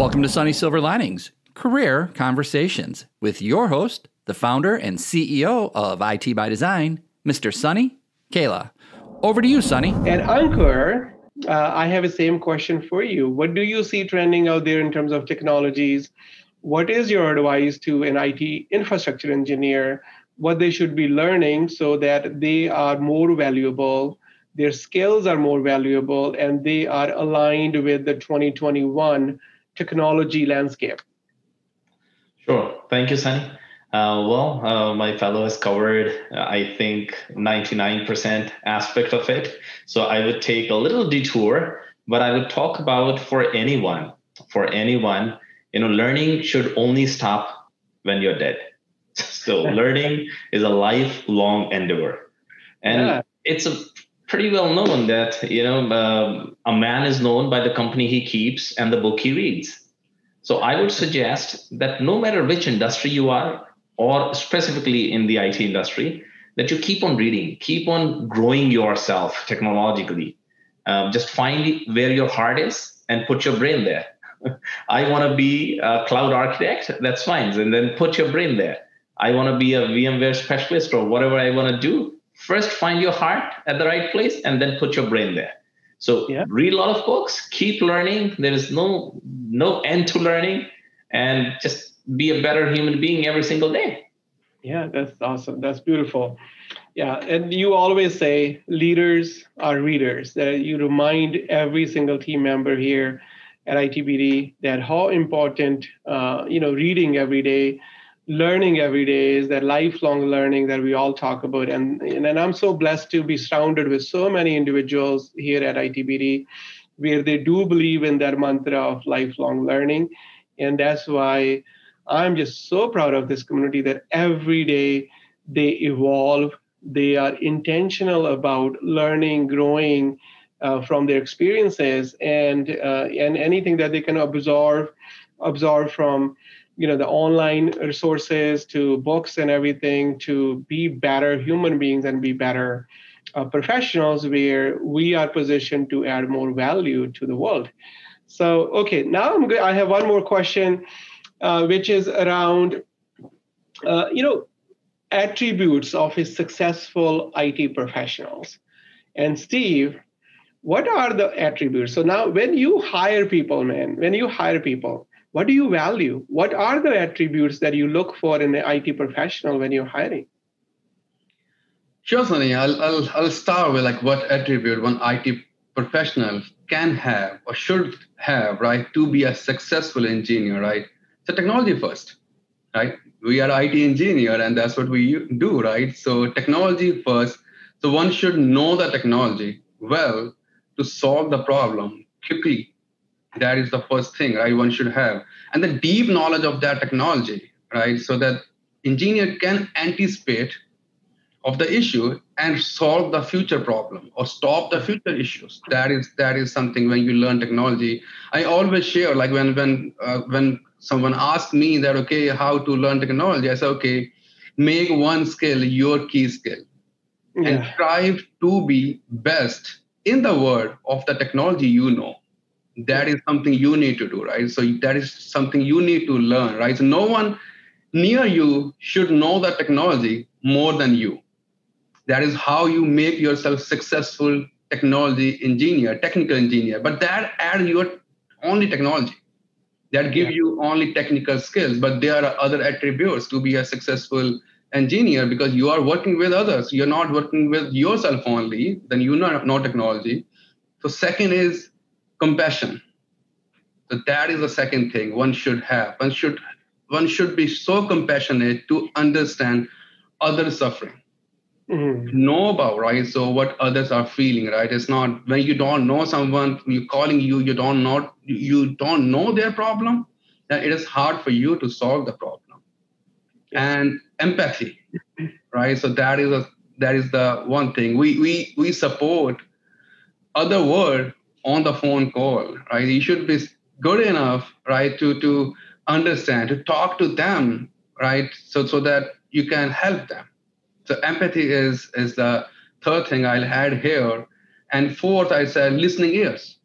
Welcome to Sunny Silver Linings, Career Conversations, with your host, the founder and CEO of IT by Design, Mr. Sani, Kaila. Over to you, Sani. And Ankur, I have the same question for you. What do you see trending out there in terms of technologies? What is your advice to an IT infrastructure engineer, what they should be learning so that they are more valuable, their skills are more valuable, and they are aligned with the 2021 technology landscape? Sure. Thank you, Sani. My fellow has covered, I think, 99% aspect of it. So I would take a little detour, but I would talk about for anyone, learning should only stop when you're dead. So learning is a lifelong endeavor. And it's pretty well known that, a man is known by the company he keeps and the book he reads. So I would suggest that no matter which industry you are, or specifically in the IT industry, that you keep on reading, keep on growing yourself technologically. Just find where your heart is and put your brain there. I want to be a cloud architect, that's fine. And then put your brain there. I want to be a VMware specialist or whatever I want to do. First, find your heart at the right place and then put your brain there. So read a lot of books, keep learning. There is no end to learning, and just be a better human being every single day. Yeah, that's awesome. That's beautiful. Yeah, and you always say leaders are readers. That you remind every single team member here at ITBD that how important reading every day, learning every day is that lifelong learning that we all talk about. And I'm so blessed to be surrounded with so many individuals here at ITBD where they do believe in that mantra of lifelong learning. And that's why I'm just so proud of this community that every day they evolve. They are intentional about learning, growing from their experiences, and anything that they can absorb from the online resources to books and everything, to be better human beings and be better professionals where we are positioned to add more value to the world. So, okay, now I have one more question, which is around, attributes of a successful IT professionals. And Steve, what are the attributes? So now when you hire people, what do you value? What are the attributes that you look for in an IT professional when you're hiring? Sure, Sani. I'll start with what attribute one IT professional can have or should have, right, to be a successful engineer, right? So technology first, right? We are IT engineer and that's what we do, right? So technology first. So one should know the technology well to solve the problem quickly. That is the first thing, right? One should have. And the deep knowledge of that technology, right? So that engineer can anticipate of the issue and solve the future problem or stop the future issues. That is something when you learn technology. I always share, when someone asks me that, okay, how to learn technology, I say, okay, make one skill your key skill and strive to be best in the world of the technology you know. That is something you need to do, right? So that is something you need to learn, right? So no one near you should know the technology more than you. That is how you make yourself successful technology engineer, technical engineer. But that adds your only technology. That gives you only technical skills. But there are other attributes to be a successful engineer because you are working with others. You're not working with yourself only. Then you know technology. So second is compassion. So that is the second thing one should have. One should be so compassionate to understand others' suffering. Know about, right? So what others are feeling, right? It's not when you don't know someone, you calling you don't know their problem, then it is hard for you to solve the problem. And empathy, right? So that is the one thing. We support other world on the phone call, right? You should be good enough, right, to understand, to talk to them, right, so that you can help them. So empathy is the third thing I'll add here. And fourth, I said listening ears.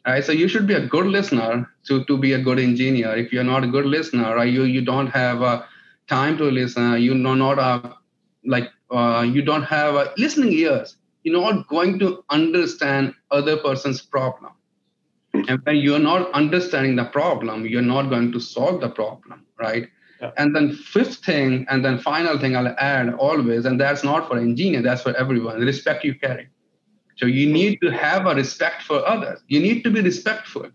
right? So you should be a good listener to be a good engineer. If you're not a good listener, right, you don't have time to listen. You know not you don't have listening ears. You're not going to understand other person's problem. And when you're not understanding the problem, you're not going to solve the problem, right? Yeah. And then fifth thing, and then final thing I'll add always, and that's not for engineer, that's for everyone, the respect you carry. So you need to have a respect for others. You need to be respectful.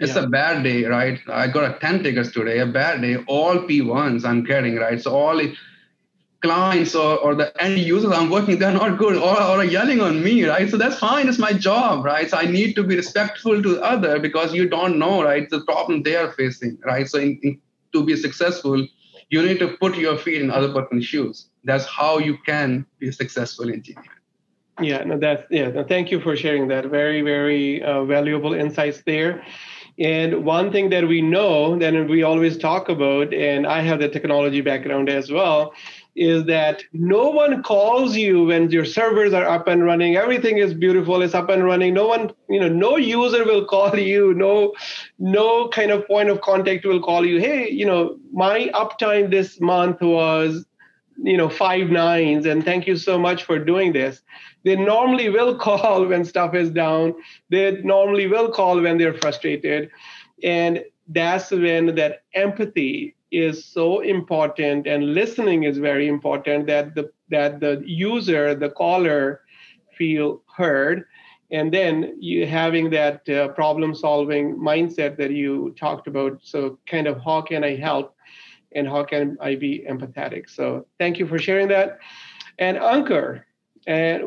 It's a bad day, right? I got a 10 tickets today, a bad day, all P1s I'm getting, right? So all clients or the end users I'm working, they're not good or are yelling on me, right? So that's fine, it's my job, right? So I need to be respectful to other because you don't know, right, the problem they are facing, right? So to be successful, you need to put your feet in other person's shoes. That's how you can be a successful engineer. Thank you for sharing that. Very, very valuable insights there. And one thing that we know, that we always talk about, and I have the technology background as well, is that no one calls you when your servers are up and running. Everything is beautiful, it's up and running. No one, no user will call you. No kind of point of contact will call you. Hey, my uptime this month was 5 nines, and thank you so much for doing this. They normally will call when stuff is down. They normally will call when they're frustrated. And that's when that empathy is so important, and listening is very important, that the user, the caller, feel heard. And then you having that problem-solving mindset that you talked about. So kind of, how can I help? And how can I be empathetic? So thank you for sharing that. And Ankur,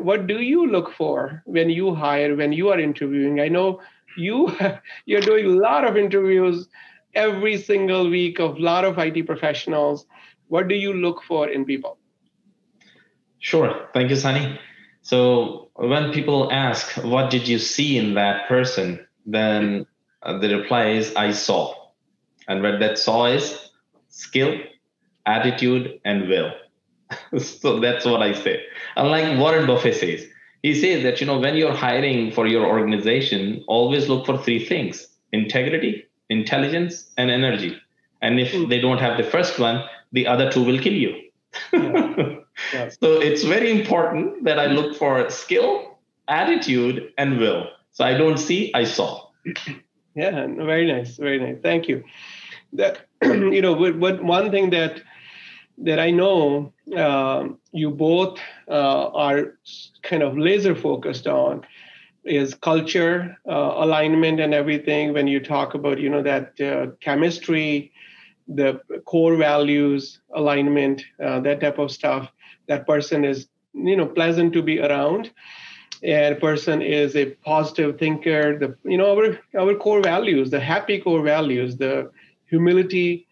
what do you look for when you hire, when you are interviewing? I know you're doing a lot of interviews every single week of a lot of IT professionals. What do you look for in people? Sure. Thank you, Sani. So when people ask, what did you see in that person? Then the reply is, I saw. And what that saw is skill, attitude, and will. So that's what I say. Unlike Warren Buffett says, he says that, when you're hiring for your organization, always look for 3 things: integrity, intelligence, and energy. And if they don't have the first one, the other 2 will kill you. Yeah. So it's very important that I look for skill, attitude, and will. So I don't see, I saw. Yeah, very nice. Very nice. Thank you. That, one thing that I know you both are kind of laser focused on is culture, alignment, and everything. When you talk about, that chemistry, the core values, alignment, that type of stuff, that person is, pleasant to be around. And person is a positive thinker. Our core values, the happy core values, the humility,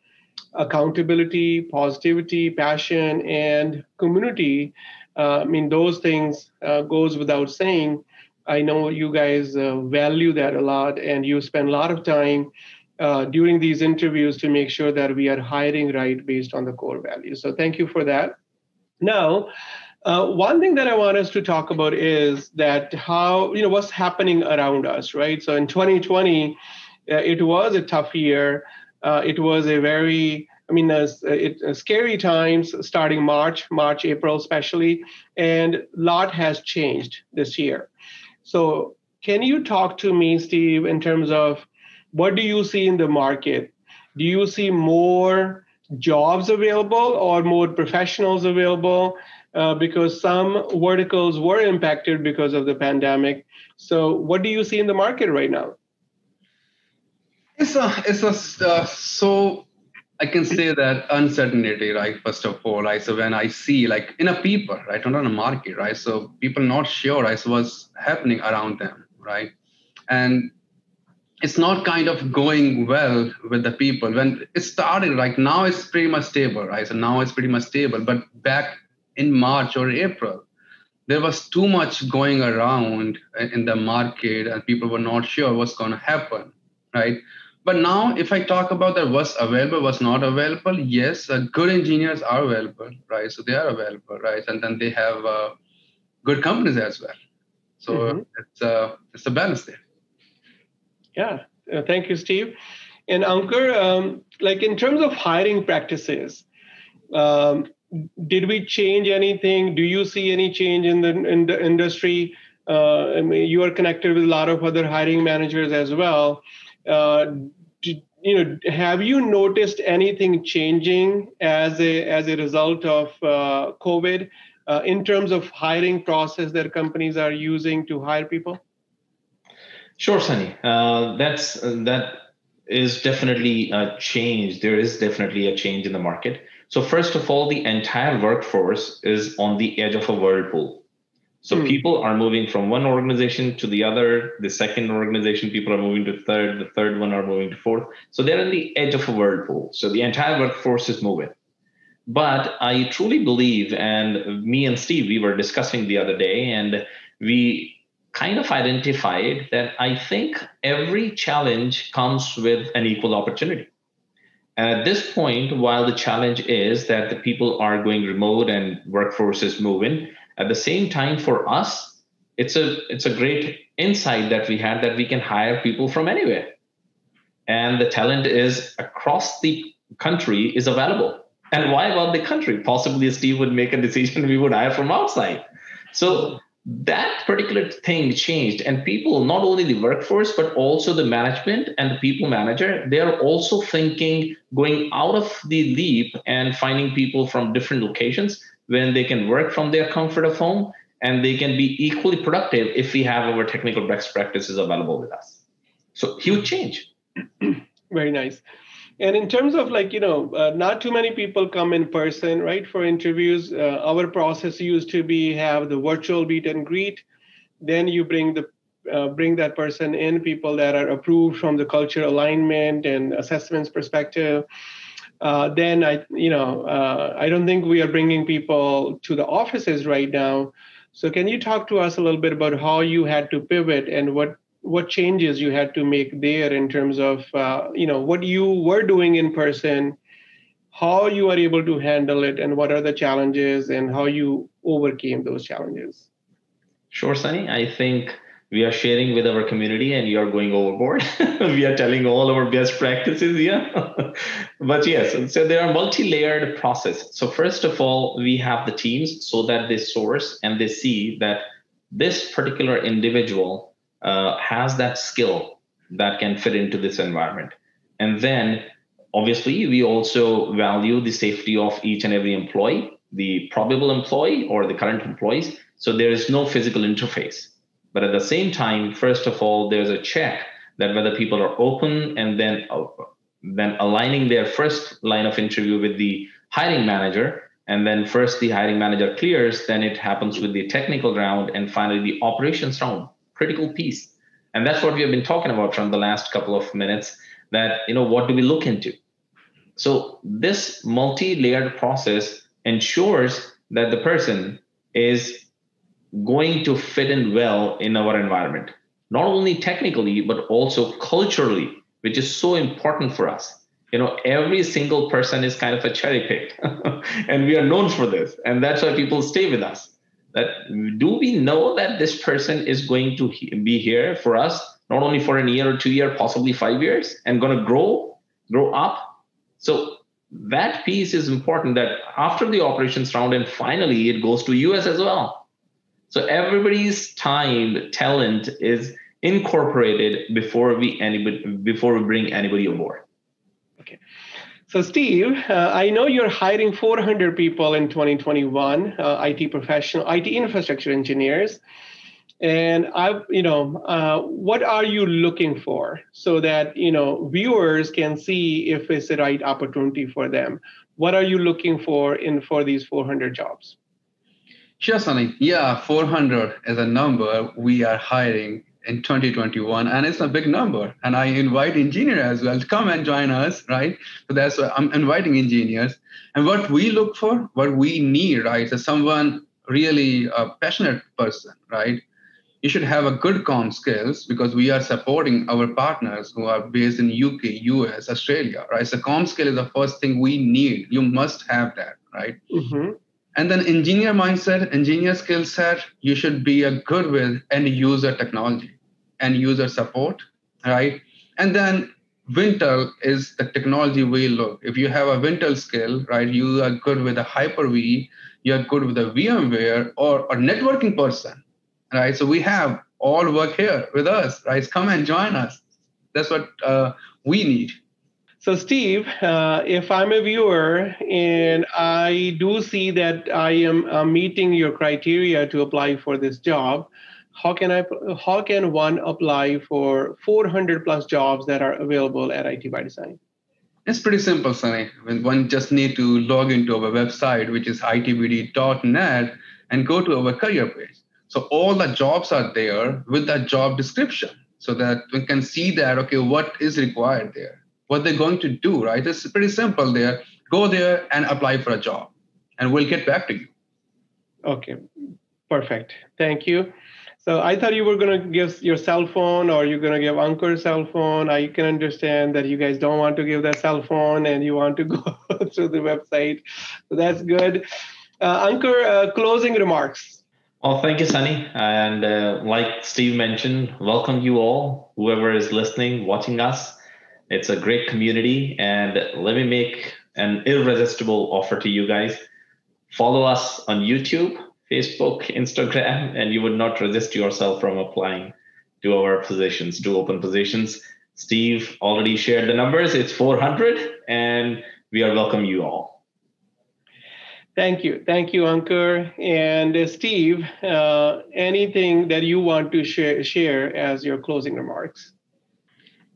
accountability, positivity, passion, and community. Those things goes without saying. I know you guys value that a lot, and you spend a lot of time during these interviews to make sure that we are hiring right based on the core values. So thank you for that. Now, one thing that I want us to talk about is that how, what's happening around us, right? So in 2020, it was a tough year. It was a very, scary times starting March, April especially, and a lot has changed this year. So can you talk to me, Steve, in terms of what do you see in the market? Do you see more jobs available or more professionals available? Because some verticals were impacted because of the pandemic. So what do you see in the market right now? So I can say that uncertainty, right? First of all, right? So when I see like in a people, right, not on a market, right? So people not sure, right? So what's happening around them, right? And it's not kind of going well with the people. When it started, like now it's pretty much stable, right? So now it's pretty much stable. But back in March or April, there was too much going around in the market and people were not sure what's going to happen, right? But now if I talk about that, what's available, what's not available, yes, good engineers are available, right? So they are available, right? And then they have good companies as well. So it's a balance there. Yeah, thank you, Steve. And Ankur, like in terms of hiring practices, um, did we change anything? Do you see any change in the industry? I mean, you are connected with a lot of other hiring managers as well. Have you noticed anything changing as a result of COVID in terms of hiring process that companies are using to hire people? Sure, Sunny. That is definitely a change. There is definitely a change in the market. So first of all, the entire workforce is on the edge of a whirlpool. So people are moving from one organization to the other. The second organization, people are moving to third. The third one are moving to fourth. So they're on the edge of a whirlpool. So the entire workforce is moving. But I truly believe, and me and Steve, we were discussing the other day, and we kind of identified that I think every challenge comes with an equal opportunity. And at this point, while the challenge is that the people are going remote and workforce is moving, at the same time for us, it's a great insight that we had that we can hire people from anywhere. And the talent is across the country is available. And why about the country? Possibly Steve would make a decision we would hire from outside. So that particular thing changed, and people, not only the workforce but also the management and the people manager, they are also thinking going out of the leap and finding people from different locations when they can work from their comfort of home, and they can be equally productive if we have our technical best practices available with us. So huge change. Very nice. And in terms of not too many people come in person, right, for interviews. Our process used to be have the virtual meet and greet. Then you bring that person in, people that are approved from the culture alignment and assessments perspective. Then I don't think we are bringing people to the offices right now. So can you talk to us a little bit about how you had to pivot and what changes you had to make there in terms of what you were doing in person, how you are able to handle it, and what are the challenges and how you overcame those challenges? Sure, Sunny. I think we are sharing with our community and you are going overboard. We are telling all our best practices here. But yes, so there are multi-layered process. So first of all, we have the teams so that they source and they see that this particular individual has that skill that can fit into this environment. And then obviously we also value the safety of each and every employee, the probable employee or the current employees. So there is no physical interface. But at the same time, first of all, there's a check that whether people are open, and then aligning their first line of interview with the hiring manager. And then first the hiring manager clears, then it happens with the technical round, and finally the operations round, critical piece. And that's what we have been talking about from the last couple of minutes, that, what do we look into? So this multi-layered process ensures that the person is going to fit in well in our environment, not only technically, but also culturally, which is so important for us. Every single person is kind of a cherry pick, and we are known for this. And that's why people stay with us. That do we know that this person is going to be here for us, not only for a year or 2 years, possibly 5 years, and going to grow up. So that piece is important, that after the operations round, and finally it goes to US as well. So everybody's time, talent is incorporated before we bring anybody aboard. Okay. So Steve, I know you're hiring 400 people in 2021, IT infrastructure engineers. And what are you looking for so that, viewers can see if it's the right opportunity for them? What are you looking for these 400 jobs? Sure, Sani. Yeah, 400 is a number we are hiring in 2021, and it's a big number. And I invite engineers as well to come and join us, right? So that's why I'm inviting engineers. And what we look for, what we need, right, is someone really a passionate person, right? You should have a good comm skills, because we are supporting our partners who are based in UK, US, Australia, right? So comm skill is the first thing we need. You must have that, right? Mm-hmm. And then engineer mindset, engineer skill set, you should be a good with end user technology, end user support, right? And then Wintel is the technology we look. If you have a Wintel skill, right, you are good with a Hyper-V, you are good with a VMware or a networking person, right? So we have all work here with us, right? Come and join us. That's what we need. So, Steve, if I'm a viewer and I do see that I am meeting your criteria to apply for this job, how can one apply for 400 plus jobs that are available at IT by Design? It's pretty simple, Sani. One just need to log into our website, which is itbd.net, and go to our career page. So all the jobs are there with that job description, so that we can see that, okay, what is required there, what they're going to do, right? It's pretty simple there. Go there and apply for a job, and we'll get back to you. Okay, perfect. Thank you. So I thought you were going to give your cell phone, or you're going to give Ankur's cell phone. I can understand that you guys don't want to give that cell phone and you want to go through the website. So that's good. Ankur, closing remarks. Well, thank you, Sani. And like Steve mentioned, welcome you all, whoever is listening, watching us. It's a great community. And let me make an irresistible offer to you guys. Follow us on YouTube, Facebook, Instagram, and you would not resist yourself from applying to our positions, to open positions. Steve already shared the numbers. It's 400, and we are welcome you all. Thank you, Ankur. And Steve, anything that you want to share as your closing remarks?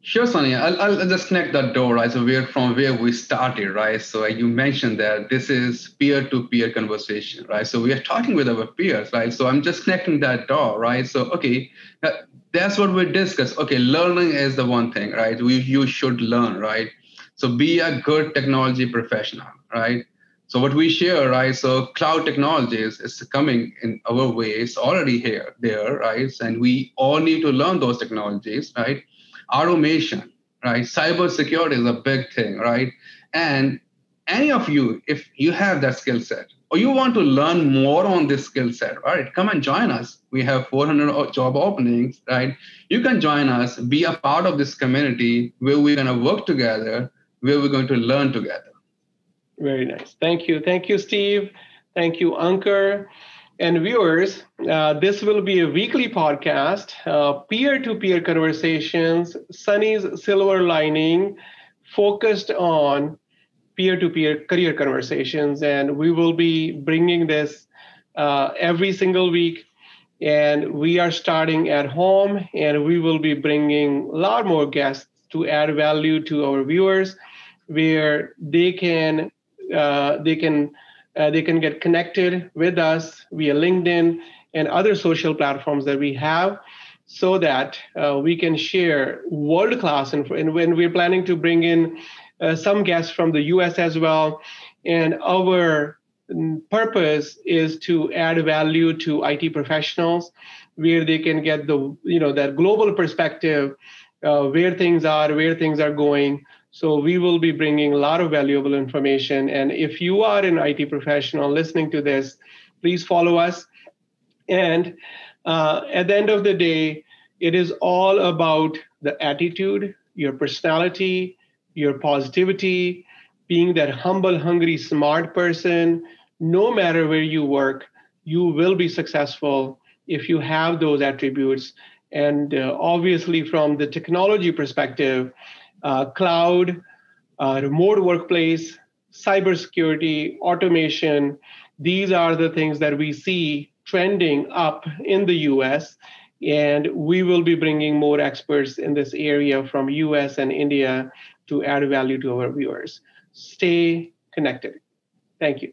Sure, Sani. I'll just connect that door, right? So from where we started, right? So you mentioned that this is peer-to-peer conversation, right? So we are talking with our peers, right? So I'm just connecting that door, right? So, okay, that's what we discussed. Okay, learning is the one thing, right? You should learn, right? So be a good technology professional, right? So what we share, right? So cloud technologies is coming in our way. It's already there, right? And we all need to learn those technologies, right? Automation, right? Cybersecurity is a big thing, right? And any of you, if you have that skill set or you want to learn more on this skill set, right? Come and join us. We have 400 job openings, right? You can join us, be a part of this community where we're going to work together, where we're going to learn together. Very nice. Thank you. Thank you, Steve. Thank you, Ankur. And viewers, this will be a weekly podcast, peer-to-peer conversations, Sani's silver lining, focused on peer-to-peer career conversations. And we will be bringing this every single week. And we are starting at home, and we will be bringing a lot more guests to add value to our viewers, where they can get connected with us via LinkedIn and other social platforms that we have, so that we can share world-class. And when we're planning to bring in some guests from the US as well, and our purpose is to add value to IT professionals, where they can get that global perspective, where things are going. So we will be bringing a lot of valuable information. And if you are an IT professional listening to this, please follow us. And at the end of the day, it is all about the attitude, your personality, your positivity, being that humble, hungry, smart person. No matter where you work, you will be successful if you have those attributes. And obviously, from the technology perspective, cloud, remote workplace, cybersecurity, automation, these are the things that we see trending up in the US. And we will be bringing more experts in this area from US and India to add value to our viewers. Stay connected. Thank you.